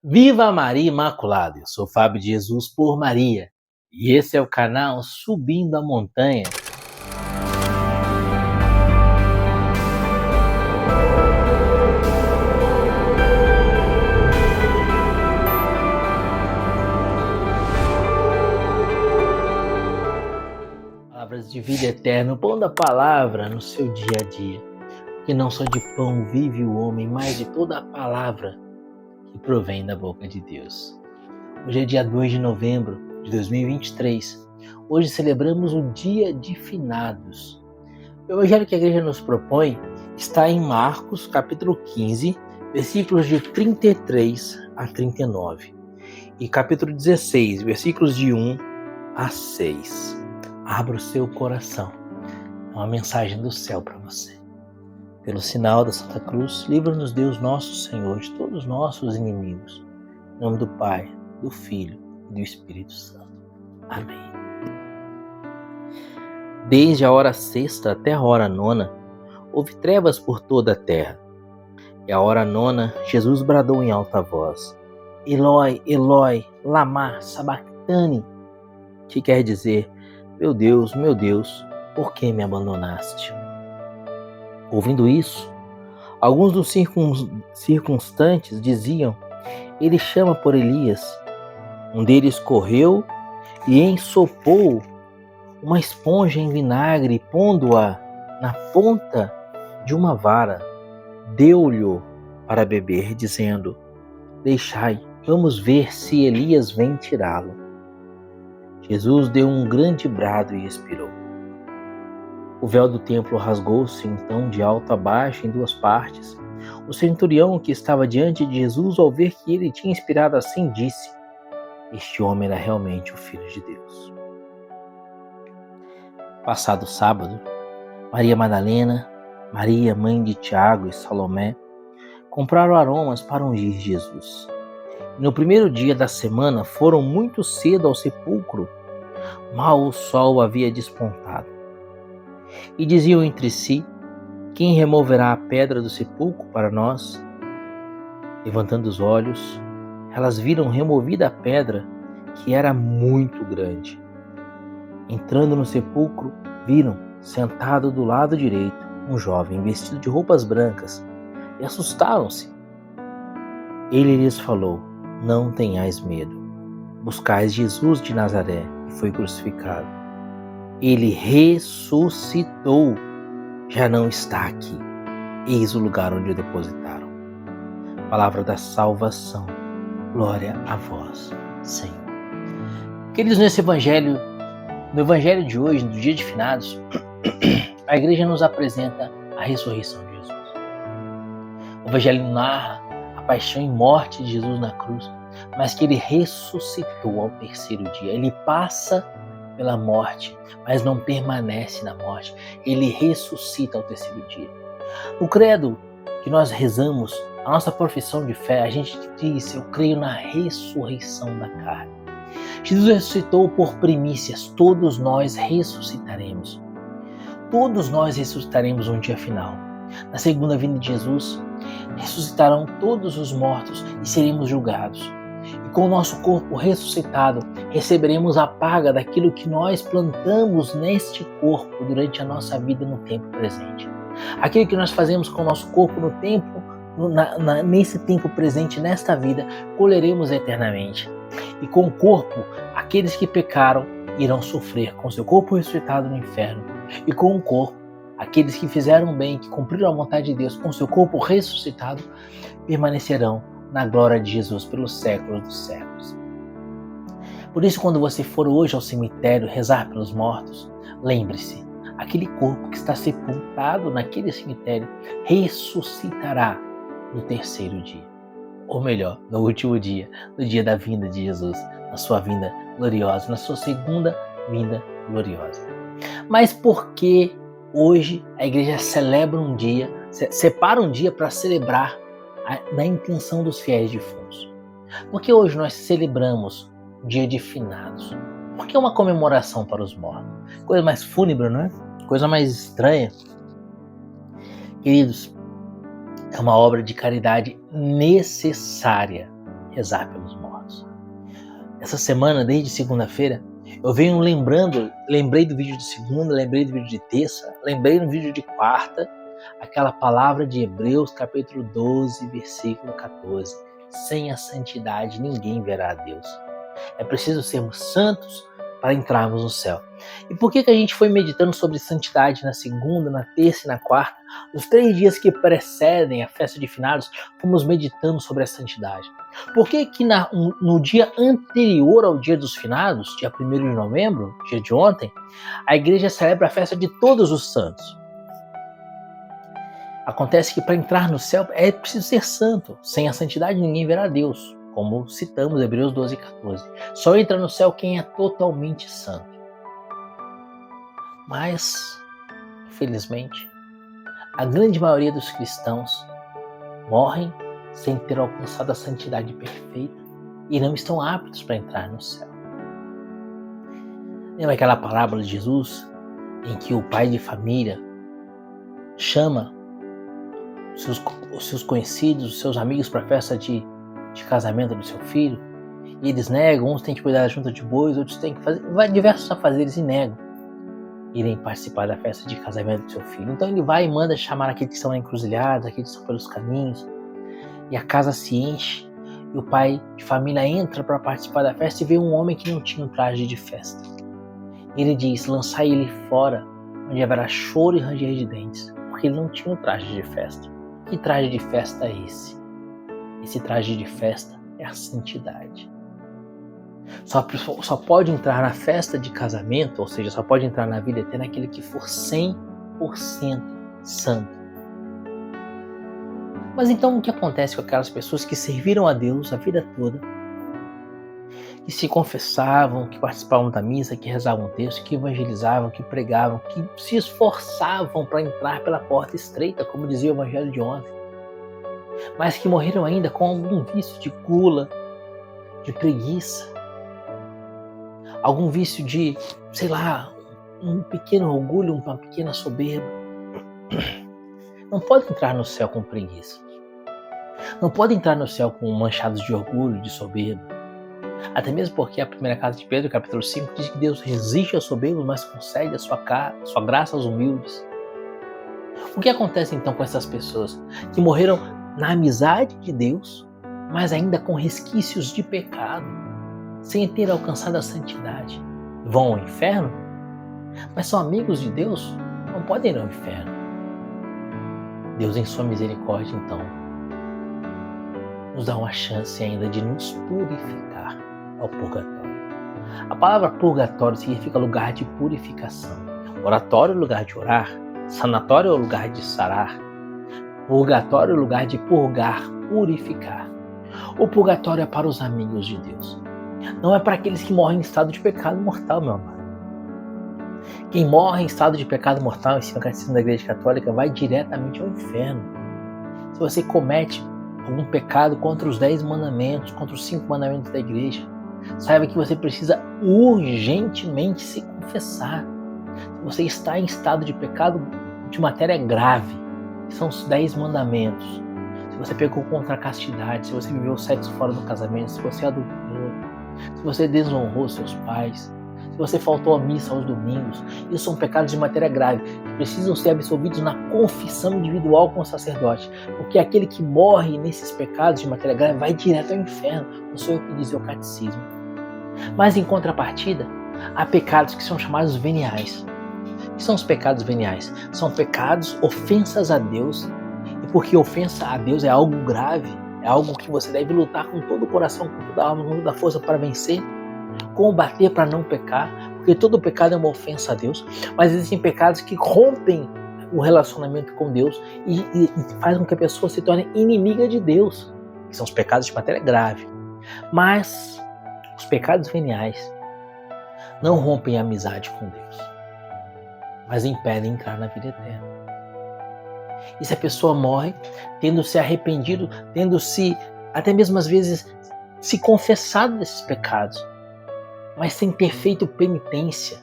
Viva Maria Imaculada! Eu sou Fábio de Jesus por Maria e esse é o canal Subindo a Montanha. Palavras de vida eterna, o pão da palavra no seu dia a dia. Que não só de pão vive o homem, mas de toda a palavra que provém da boca de Deus. Hoje é dia 2 de novembro de 2023. Hoje celebramos o Dia de Finados. O evangelho que a igreja nos propõe está em Marcos, capítulo 15, versículos de 33 a 39. E capítulo 16, versículos de 1 a 6. Abra o seu coração. É uma mensagem do céu para você. Pelo sinal da Santa Cruz, livra-nos Deus nosso Senhor de todos os nossos inimigos. Em nome do Pai, do Filho e do Espírito Santo. Amém. Desde a hora sexta até a hora nona, houve trevas por toda a terra. E à hora nona, Jesus bradou em alta voz: Eloi, Eloi, lama sabachthani, que quer dizer: meu Deus, por que me abandonaste? Ouvindo isso, alguns dos circunstantes diziam: ele chama por Elias. Um deles correu e ensopou uma esponja em vinagre e, pondo-a na ponta de uma vara, deu-lhe para beber, dizendo: deixai, vamos ver se Elias vem tirá-lo. Jesus deu um grande brado e expirou. O véu do templo rasgou-se então de alto a baixo em duas partes. O centurião que estava diante de Jesus, ao ver que ele tinha expirado assim, disse: este homem era realmente o Filho de Deus. Passado o sábado, Maria Madalena, Maria, mãe de Tiago e Salomé, compraram aromas para ungir Jesus. E no primeiro dia da semana foram muito cedo ao sepulcro, mal o sol havia despontado. E diziam entre si: quem removerá a pedra do sepulcro para nós? Levantando os olhos, elas viram removida a pedra, que era muito grande. Entrando no sepulcro, viram, sentado do lado direito, um jovem vestido de roupas brancas, e assustaram-se. Ele lhes falou: não tenhais medo. Buscais Jesus de Nazaré, que foi crucificado. Ele ressuscitou. Já não está aqui. Eis o lugar onde o depositaram. Palavra da salvação. Glória a vós, Senhor. Queridos, no evangelho de hoje, no dia de finados, a igreja nos apresenta a ressurreição de Jesus. O evangelho narra a paixão e morte de Jesus na cruz, mas que ele ressuscitou ao terceiro dia. Ele passa pela morte, mas não permanece na morte. Ele ressuscita ao terceiro dia. No credo que nós rezamos, a nossa profissão de fé, a gente diz: eu creio na ressurreição da carne. Jesus ressuscitou por primícias, todos nós ressuscitaremos. Todos nós ressuscitaremos um dia final. Na segunda vinda de Jesus, ressuscitarão todos os mortos e seremos julgados. E com o nosso corpo ressuscitado, receberemos a paga daquilo que nós plantamos neste corpo durante a nossa vida no tempo presente. Aquilo que nós fazemos com o nosso corpo no tempo, nesse tempo presente, nesta vida, colheremos eternamente. E com o corpo, aqueles que pecaram irão sofrer com seu corpo ressuscitado no inferno. E com o corpo, aqueles que fizeram bem, que cumpriram a vontade de Deus, com seu corpo ressuscitado, permanecerão na glória de Jesus pelos séculos dos séculos. Por isso, quando você for hoje ao cemitério rezar pelos mortos, lembre-se, aquele corpo que está sepultado naquele cemitério ressuscitará no terceiro dia. Ou melhor, no último dia, no dia da vinda de Jesus, na sua vinda gloriosa, na sua segunda vinda gloriosa. Mas por que hoje a igreja celebra um dia, separa um dia para celebrar na intenção dos fiéis defuntos? Porque hoje nós celebramos o dia de finados. Porque é uma comemoração para os mortos. Coisa mais fúnebre, não é? Coisa mais estranha. Queridos, é uma obra de caridade necessária rezar pelos mortos. Essa semana, desde segunda-feira, eu venho lembrei do vídeo de segunda, lembrei do vídeo de terça, lembrei no vídeo de quarta, aquela palavra de Hebreus, capítulo 12, versículo 14. Sem a santidade, ninguém verá a Deus. É preciso sermos santos para entrarmos no céu. E por que a gente foi meditando sobre santidade na segunda, na terça e na quarta? Os 3 dias que precedem a festa de finados, fomos meditando sobre a santidade. Por que no dia anterior ao dia dos finados, dia 1º de novembro, dia de ontem, a igreja celebra a festa de todos os santos? Acontece que para entrar no céu é preciso ser santo. Sem a santidade ninguém verá Deus. Como citamos Hebreus 12, 14. Só entra no céu quem é totalmente santo. Mas, infelizmente, a grande maioria dos cristãos morrem sem ter alcançado a santidade perfeita e não estão aptos para entrar no céu. Lembra aquela parábola de Jesus em que o pai de família chama os seus conhecidos, os seus amigos para a festa de casamento do seu filho, e eles negam, uns têm que cuidar da junta de bois, outros têm que fazer, diversos afazeres e negam irem participar da festa de casamento do seu filho. Então ele vai e manda chamar aqueles que estão na encruzilhada, aqueles que estão pelos caminhos, e a casa se enche, e o pai de família entra para participar da festa e vê um homem que não tinha um traje de festa. Ele diz: lançai ele fora, onde haverá choro e ranger de dentes, porque ele não tinha um traje de festa. Que traje de festa é esse? Esse traje de festa é a santidade. Só pode entrar na festa de casamento, ou seja, só pode entrar na vida eterna aquele que for 100% santo. Mas então o que acontece com aquelas pessoas que serviram a Deus a vida toda, que se confessavam, que participavam da missa, que rezavam o texto, que evangelizavam, que pregavam, que se esforçavam para entrar pela porta estreita, como dizia o evangelho de ontem, mas que morreram ainda com algum vício de gula, de preguiça, algum vício de, um pequeno orgulho, uma pequena soberba. Não pode entrar no céu com preguiça. Não pode entrar no céu com manchados de orgulho, de soberba. Até mesmo porque a primeira carta de Pedro, capítulo 5, diz que Deus resiste aos soberbos, mas concede a sua graça aos humildes. O que acontece então com essas pessoas que morreram na amizade de Deus, mas ainda com resquícios de pecado, sem ter alcançado a santidade? Vão ao inferno? Mas são amigos de Deus? Não podem ir ao inferno. Deus, em sua misericórdia, então, nos dá uma chance ainda de nos purificar ao purgatório. A palavra purgatório significa lugar de purificação. Oratório é lugar de orar. Sanatório é o lugar de sarar. Purgatório é o lugar de purgar, purificar. O purgatório é para os amigos de Deus. Não é para aqueles que morrem em estado de pecado mortal, meu amado. Quem morre em estado de pecado mortal, ensina o Catecismo da Igreja Católica, vai diretamente ao inferno. Se você comete algum pecado contra os 10 mandamentos, contra os 5 mandamentos da igreja, saiba que você precisa urgentemente se confessar. Se você está em estado de pecado de matéria grave, que são os 10 mandamentos, se você pecou contra a castidade, se você viveu sexo fora do casamento, se você adulterou, se você desonrou seus pais, se você faltou à missa aos domingos, isso são pecados de matéria grave, que precisam ser absolvidos na confissão individual com o sacerdote, porque aquele que morre nesses pecados de matéria grave vai direto ao inferno, não sou eu que diz o catecismo. Mas em contrapartida, há pecados que são chamados veniais. O que são os pecados veniais? São pecados, ofensas a Deus, e porque ofensa a Deus é algo grave, é algo que você deve lutar com todo o coração, com toda a alma, com toda a força para vencer, combater para não pecar, porque todo pecado é uma ofensa a Deus, mas existem pecados que rompem o relacionamento com Deus e fazem com que a pessoa se torne inimiga de Deus, que são os pecados de matéria grave. Mas os pecados veniais não rompem a amizade com Deus, mas impedem entrar na vida eterna. E se a pessoa morre tendo se arrependido, tendo se, até mesmo às vezes, se confessado desses pecados, mas sem ter feito penitência,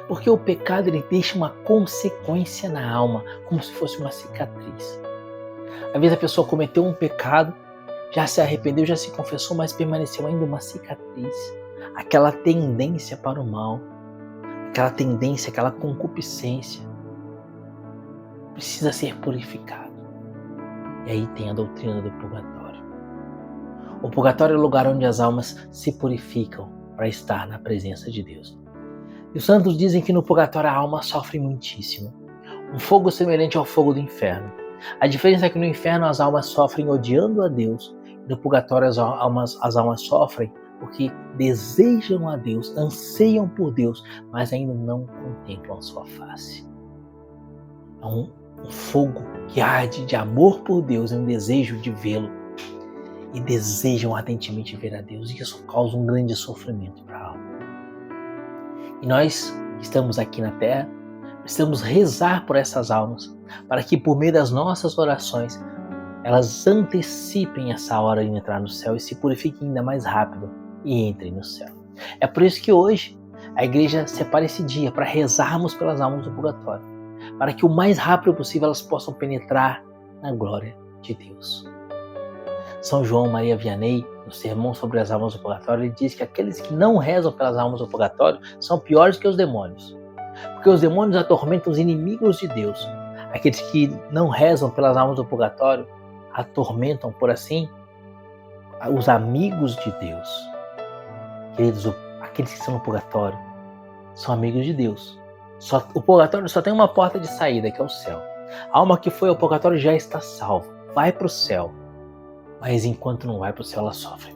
porque o pecado ele deixa uma consequência na alma, como se fosse uma cicatriz. Às vezes a pessoa cometeu um pecado já se arrependeu, já se confessou, mas permaneceu ainda uma cicatriz, aquela tendência para o mal, aquela tendência, aquela concupiscência, precisa ser purificado. E aí tem a doutrina do purgatório. O purgatório é o lugar onde as almas se purificam para estar na presença de Deus. E os santos dizem que no purgatório a alma sofre muitíssimo. Um fogo semelhante ao fogo do inferno. A diferença é que no inferno as almas sofrem odiando a Deus. No purgatório as almas sofrem porque desejam a Deus, anseiam por Deus, mas ainda não contemplam a sua face. É um fogo que arde de amor por Deus, é um desejo de vê-lo. E desejam ardentemente ver a Deus. E isso causa um grande sofrimento para a alma. E nós que estamos aqui na Terra, precisamos rezar por essas almas, para que por meio das nossas orações, elas antecipem essa hora de entrar no céu e se purifiquem ainda mais rápido e entrem no céu. É por isso que hoje a igreja separa esse dia para rezarmos pelas almas do purgatório, para que o mais rápido possível elas possam penetrar na glória de Deus. São João Maria Vianney, no sermão sobre as almas do purgatório, ele diz que aqueles que não rezam pelas almas do purgatório são piores que os demônios. Porque os demônios atormentam os inimigos de Deus. Aqueles que não rezam pelas almas do purgatório atormentam, por assim, os amigos de Deus. Queridos, aqueles que estão no purgatório são amigos de Deus. O purgatório só tem uma porta de saída, que é o céu. A alma que foi ao purgatório já está salva, vai para o céu. Mas enquanto não vai para o céu, ela sofre.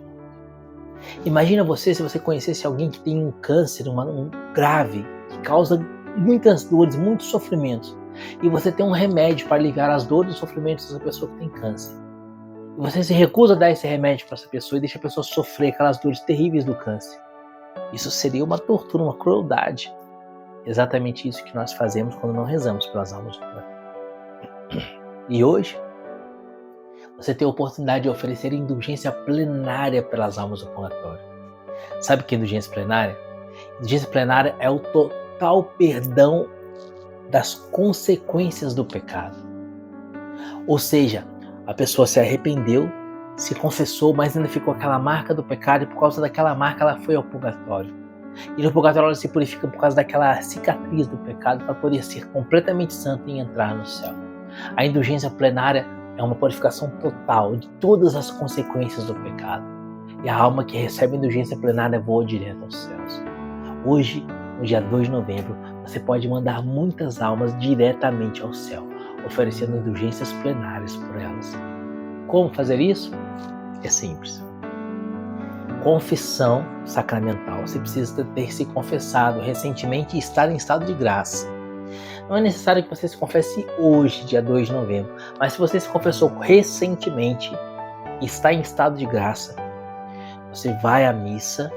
Imagina você se você conhecesse alguém que tem um câncer, um grave, que causa muitas dores, muitos sofrimentos. E você tem um remédio para aliviar as dores e sofrimentos dessa pessoa que tem câncer. E você se recusa a dar esse remédio para essa pessoa e deixa a pessoa sofrer aquelas dores terríveis do câncer. Isso seria uma tortura, uma crueldade. Exatamente isso que nós fazemos quando não rezamos pelas almas do purgatório. E hoje, você tem a oportunidade de oferecer indulgência plenária pelas almas do purgatório. Sabe o que é indulgência plenária? Indulgência plenária é o total perdão das consequências do pecado. Ou seja, a pessoa se arrependeu, se confessou, mas ainda ficou aquela marca do pecado e por causa daquela marca ela foi ao purgatório. E no purgatório ela se purifica por causa daquela cicatriz do pecado para poder ser completamente santa e entrar no céu. A indulgência plenária é uma purificação total de todas as consequências do pecado. E a alma que recebe a indulgência plenária voa direto aos céus. Hoje, no dia 2 de novembro, você pode mandar muitas almas diretamente ao céu, oferecendo indulgências plenárias por elas. Como fazer isso? É simples. Confissão sacramental. Você precisa ter se confessado recentemente e estar em estado de graça. Não é necessário que você se confesse hoje, dia 2 de novembro, mas se você se confessou recentemente e está em estado de graça, você vai à missa,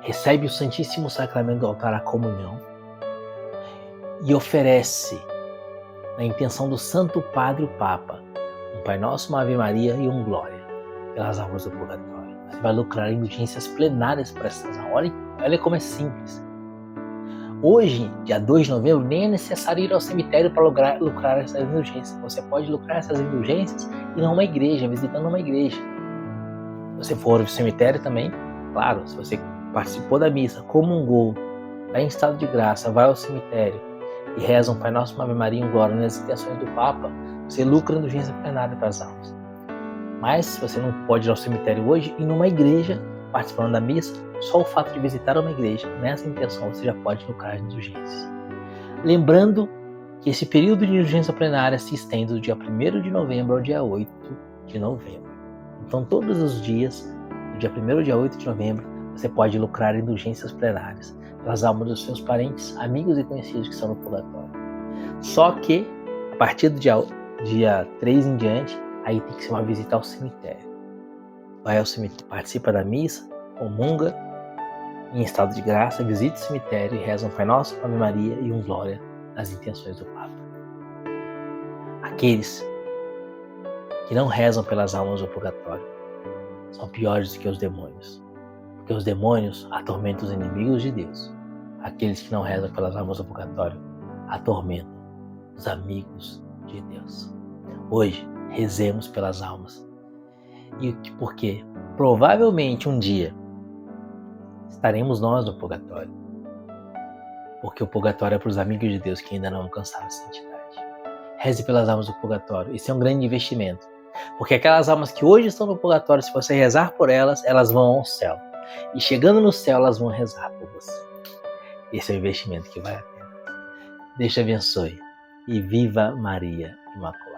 recebe o Santíssimo Sacramento do altar, a comunhão, e oferece, na intenção do Santo Padre o Papa, um Pai Nosso, uma Ave Maria e um Glória, pelas almas do purgatório. Você vai lucrar indulgências plenárias para essas almas. Olha como é simples. Hoje, dia 2 de novembro, nem é necessário ir ao cemitério para lucrar essas indulgências. Você pode lucrar essas indulgências ir a uma igreja, visitando uma igreja. Se você for ao cemitério também, claro, se você participou da missa, comungou, está em estado de graça, vai ao cemitério e reza um Pai Nosso, uma Ave Maria e um Glória nas intenções do Papa, você lucra indulgência plenária para as almas. Mas se você não pode ir ao cemitério hoje, ir numa igreja, participando da missa, só o fato de visitar uma igreja, nessa intenção, você já pode lucrar indulgências. Lembrando que esse período de indulgência plenária se estende do dia 1º de novembro ao dia 8 de novembro. Então, todos os dias, do dia 1º ao dia 8 de novembro, você pode lucrar indulgências plenárias pelas almas dos seus parentes, amigos e conhecidos que estão no purgatório. Só que, a partir do dia 3 em diante, aí tem que ser uma visita ao cemitério. Vai ao cemitério, participa da missa, comunga, em estado de graça, visita o cemitério e reza um Pai Nosso, uma Ave Maria e um Glória nas intenções do Papa. Aqueles que não rezam pelas almas do purgatório são piores do que os demônios, porque os demônios atormentam os inimigos de Deus. Aqueles que não rezam pelas almas do purgatório atormentam os amigos de Deus. Hoje, rezemos pelas almas Porque provavelmente um dia estaremos nós no purgatório. Porque o purgatório é para os amigos de Deus que ainda não alcançaram a santidade. Reze pelas almas do purgatório. Isso é um grande investimento. Porque aquelas almas que hoje estão no purgatório, se você rezar por elas, elas vão ao céu. E chegando no céu, elas vão rezar por você. Esse é o investimento que vale a pena. Deus te abençoe. E viva Maria Imaculada.